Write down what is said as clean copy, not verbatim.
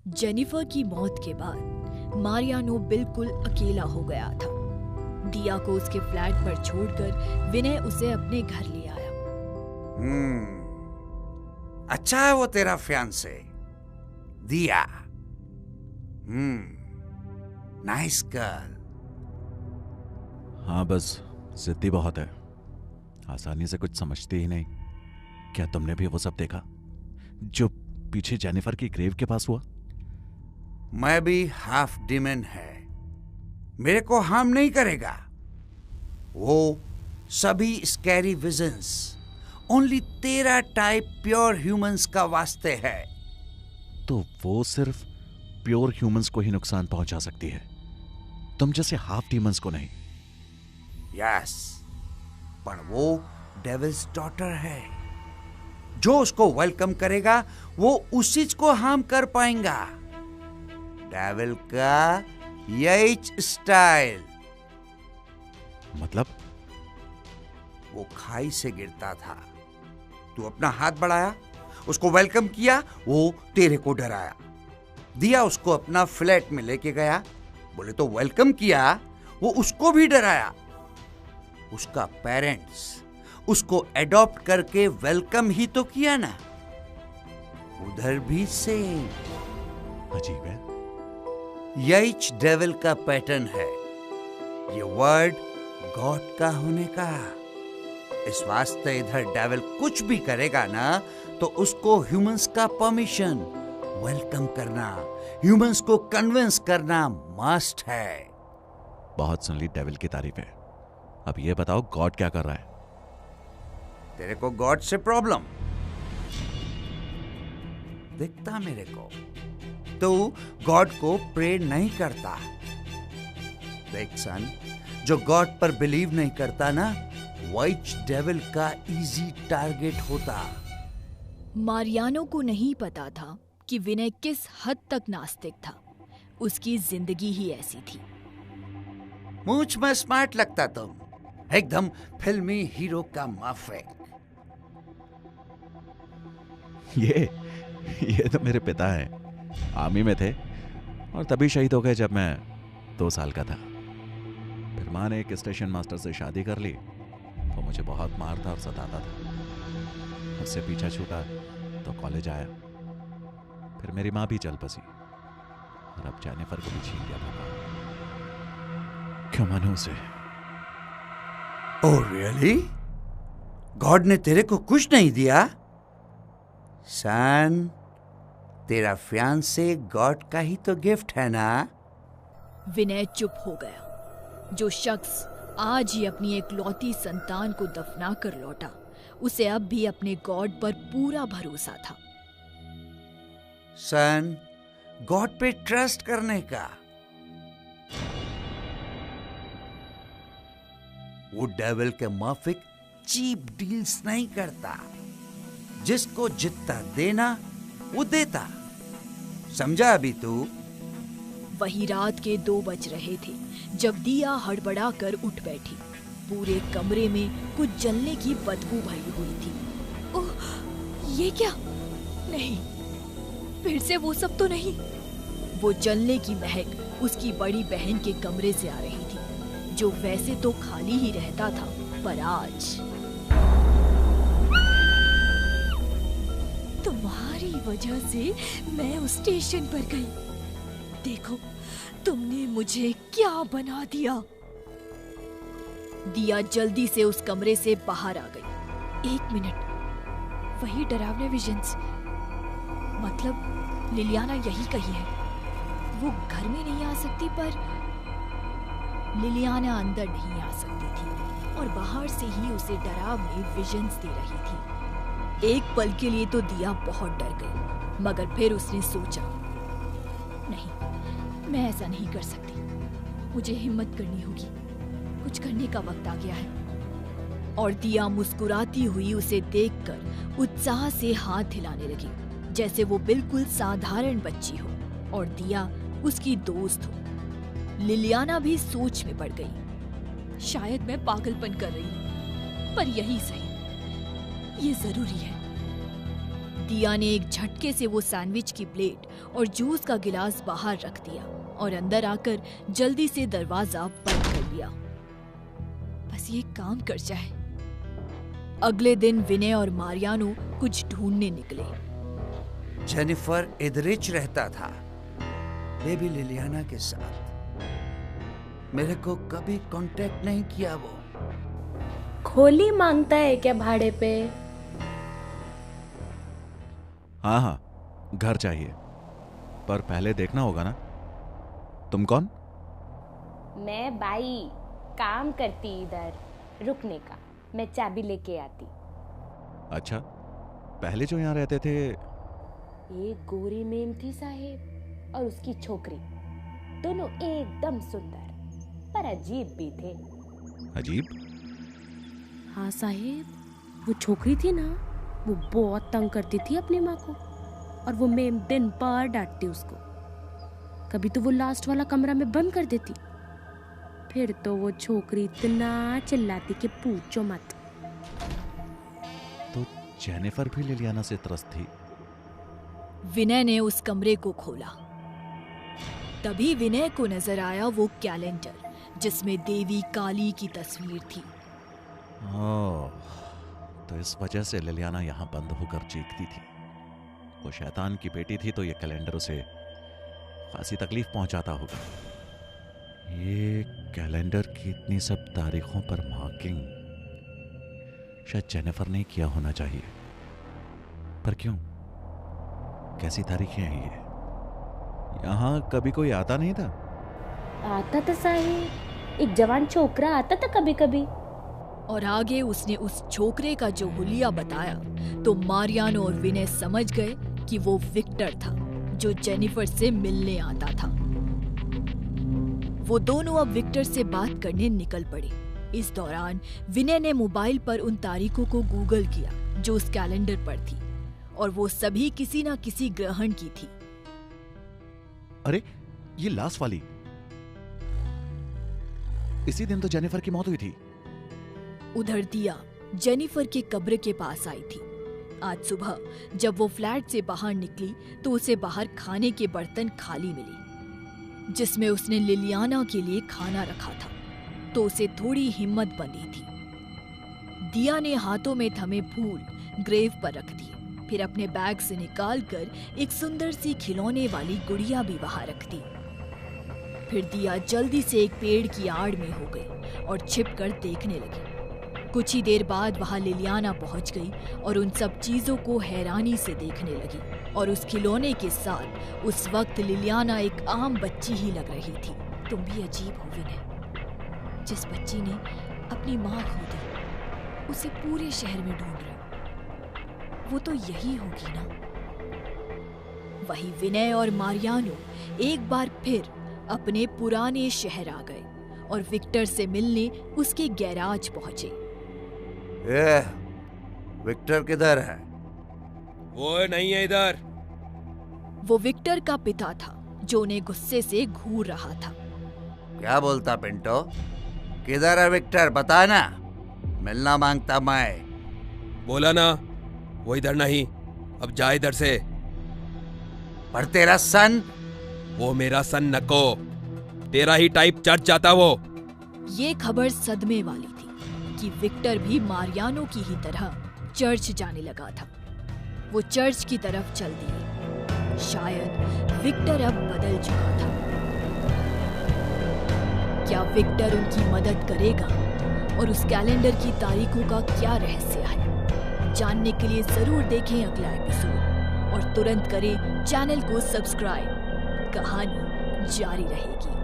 Jennifer की मौत के बाद मारियानो बिल्कुल अकेला हो गया था। दिया को उसके फ्लैट पर छोड़कर विनय उसे अपने घर ले आया। अच्छा है वो तेरा फियांसे दिया। Nice girl. हाँ, बस जिद्दी बहुत है, आसानी से कुछ समझती ही नहीं। क्या तुमने भी वो सब देखा जो पीछे जेनिफर की ग्रेव के पास हुआ? मैं भी हाफ डीमन है, मेरे को हार्म नहीं करेगा। वो सभी स्कैरी विजन्स ओनली तेरा टाइप प्योर ह्यूमंस का वास्ते है। तो वो सिर्फ प्योर ह्यूमंस को ही नुकसान पहुंचा सकती है, तुम जैसे हाफ डीमंस को नहीं। यस, पर वो डेविल्स डॉटर है। जो उसको वेलकम करेगा वो उसी को हार्म कर पाएगा। डेविल का यही स्टाइल। मतलब? वो खाई से गिरता था, तू अपना हाथ बढ़ाया, उसको वेलकम किया, वो तेरे को डराया। दिया उसको अपना फ्लैट में लेके गया, बोले तो वेलकम किया, वो उसको भी डराया। उसका पेरेंट्स उसको एडॉप्ट करके वेलकम ही तो किया ना, उधर भी सेम। अजीब है। यही डेविल का पैटर्न है, ये वर्ड गॉड का होने का। इस वास्ते इधर डेविल कुछ भी करेगा ना तो उसको ह्यूमंस का परमिशन, वेलकम करना, ह्यूमंस को कन्विंस करना मस्ट है। बहुत सुन ली डेविल की तारीफें, अब ये बताओ गॉड क्या कर रहा है? तेरे को गॉड से प्रॉब्लम दिखता मेरे को, तो गॉड को प्रे नहीं करता। देख सन, जो गॉड पर बिलीव नहीं करता ना, वाइट डेविल का इजी टारगेट होता। मारियानो को नहीं पता था कि विनय किस हद तक नास्तिक था। उसकी जिंदगी ही ऐसी थी। मुझ में स्मार्ट लगता तुम, एकदम फिल्मी हीरो का माफिक। ये तो मेरे पिता हैं, आर्मी में थे और तभी शहीद हो गए जब मैं 2 साल का था। फिर माँ ने एक स्टेशन मास्टर से शादी कर ली, वो मुझे बहुत मारता और सताता था। उससे पीछा छूटा तो कॉलेज आया, फिर मेरी माँ भी चल बसी और अब जेनिफर को भी छीन लिया पापा। क्यों मानूं उसे? Oh really? गॉड ने तेरे को कुछ नहीं दिया? सन, तेरा फियांसे गॉड का ही तो गिफ्ट है ना? विनय चुप हो गया। जो शख्स आज ही अपनी एकलौती संतान को दफना कर लौटा, उसे अब भी अपने गॉड पर पूरा भरोसा था। सन, गॉड पे ट्रस्ट करने का। वो डेविल के माफिक चीप डील्स नहीं करता। जिसको जितना देना वो देता। समझा अभी तू? वही रात के 2 बज रहे थे जब दिया हड़बड़ा कर उठ बैठी। पूरे कमरे में कुछ जलने की बदबू भरी हुई थी। ओह, ये क्या? नहीं, फिर से वो सब तो नहीं। वो जलने की महक उसकी बड़ी बहन के कमरे से आ रही थी, जो वैसे तो खाली ही रहता था, पर आज तुम्हारी वजह से मैं उस स्टेशन पर गई। देखो, तुमने मुझे क्या बना दिया। दिया जल्दी से उस कमरे से बाहर आ गई। 1 मिनट, वही डरावने विजन्स, मतलब लिलियाना यही कही है। वो घर में नहीं आ सकती, पर लिलियाना अंदर नहीं आ सकती थी और बाहर से ही उसे डरावने विजन्स दे रही थी। एक पल के लिए तो दिया बहुत डर गई, मगर फिर उसने सोचा, नहीं, मैं ऐसा नहीं कर सकती। मुझे हिम्मत करनी होगी, कुछ करने का वक्त आ गया है। और दिया मुस्कुराती हुई उसे देखकर उत्साह से हाथ हिलाने लगी, जैसे वो बिल्कुल साधारण बच्ची हो और दिया उसकी दोस्त हो। लिलियाना भी सोच में पड़ गई। शायद मैं पागलपन कर रही हूँ, पर यही सही, ये जरूरी है। दिया ने एक झटके से वो सैंडविच की प्लेट और जूस का गिलास बाहर रख दिया और अंदर आकर जल्दी से दरवाजा बंद कर लिया। बस ये काम कर जाए। अगले दिन विनय और मारियानो कुछ ढूंढने निकले। जेनिफर एदरिच रहता था बेबी लिलियाना के साथ। मेरे को कभी कांटेक्ट नहीं किया वो। खोली मांगता है क्या भाड़े पे? हाँ, घर चाहिए, पर पहले देखना होगा ना। तुम कौन? मैं बाई, काम करती इधर, रुकने का। मैं चाबी लेके आती। अच्छा, पहले जो यहाँ रहते थे? एक गोरी मेम थी साहेब, और उसकी छोकरी। दोनों एकदम सुंदर पर अजीब भी थे। अजीब? हाँ साहेब, वो छोकरी थी ना, वो बहुत तंग करती थी अपनी माँ को, और वो मेम दिन भर डांटती उसको। कभी तो वो लास्ट वाला कमरा में बंद कर देती, फिर तो वो छोकरी इतना चिल्लाती कि पूछो मत। तो जेनिफर भी लिलियाना से त्रस्त थी। विनय ने उस कमरे को खोला। तभी विनय को नजर आया वो कैलेंडर जिसमें देवी काली की तस्वीर थी। ओह, तो इस वजह से लिलियाना यहाँ बंद होकर चीखती थी। वो शैतान की बेटी थी तो ये कैलेंडर उसे खासी तकलीफ पहुंचाता होगा। ये कैलेंडर की इतनी सब तारीखों पर मार्किंग शायद जेनिफर ने किया होना चाहिए, पर क्यों? कैसी तारीखें हैं ये? यहाँ कभी कोई आता नहीं था? आता था साहेब, एक जवान छोकरा आता था कभी कभी। और आगे उसने उस छोकरे का जो हुलिया बताया तो मारियानो और विनय समझ गए कि वो विक्टर था जो जेनिफर से मिलने आता था। वो दोनों अब विक्टर से बात करने निकल पड़े। इस दौरान विनय ने मोबाइल पर उन तारीखों को गूगल किया जो उस कैलेंडर पर थी, और वो सभी किसी न किसी ग्रहण की थी। अरे, ये लास्ट वाली, इसी दिन तो जेनिफर की मौत हुई थी। उधर दिया जेनिफर के कब्र के पास आई थी। आज सुबह जब वो फ्लैट से बाहर निकली तो उसे बाहर खाने के बर्तन खाली मिले जिसमें उसने लिलियाना के लिए खाना रखा था, तो उसे थोड़ी हिम्मत बंधी थी। दिया ने हाथों में थमे फूल ग्रेव पर रख दिए, फिर अपने बैग से निकालकर एक सुंदर सी खिलौने वाली गुड़िया भी वहां रख दी। फिर दिया जल्दी से एक पेड़ की आड़ में हो गई और छिपकर देखने लगी। कुछ ही देर बाद वहां लिलियाना पहुंच गई और उन सब चीजों को हैरानी से देखने लगी, और उस खिलौने के साथ उस वक्त लिलियाना एक आम बच्ची ही लग रही थी। तुम भी अजीब हो विनय, जिस बच्ची ने अपनी माँ खो दी उसे पूरे शहर में ढूंढ रहे हो। वो तो यही होगी ना। वही विनय और मारियानो एक बार फिर अपने पुराने शहर आ गए और विक्टर से मिलने उसके गैराज पहुंचे। विक्टर किधर है? वो नहीं है इधर। वो विक्टर का पिता था जो उन्हें गुस्से से घूर रहा था। क्या बोलता पिंटो? किधर है विक्टर? बता ना, मिलना मांगता मैं। बोला ना वो इधर नहीं, अब जा इधर से। पर तेरा सन? वो मेरा सन नको, तेरा ही टाइप चर्च जाता वो। ये खबर सदमे वाली थी कि विक्टर भी मारियानो की ही तरह चर्च जाने लगा था। वो चर्च की तरफ चल दिए। शायद विक्टर अब बदल चुका था। क्या विक्टर उनकी मदद करेगा और उस कैलेंडर की तारीखों का क्या रहस्य है? जानने के लिए जरूर देखें अगला एपिसोड और तुरंत करें चैनल को सब्सक्राइब। कहानी जारी रहेगी।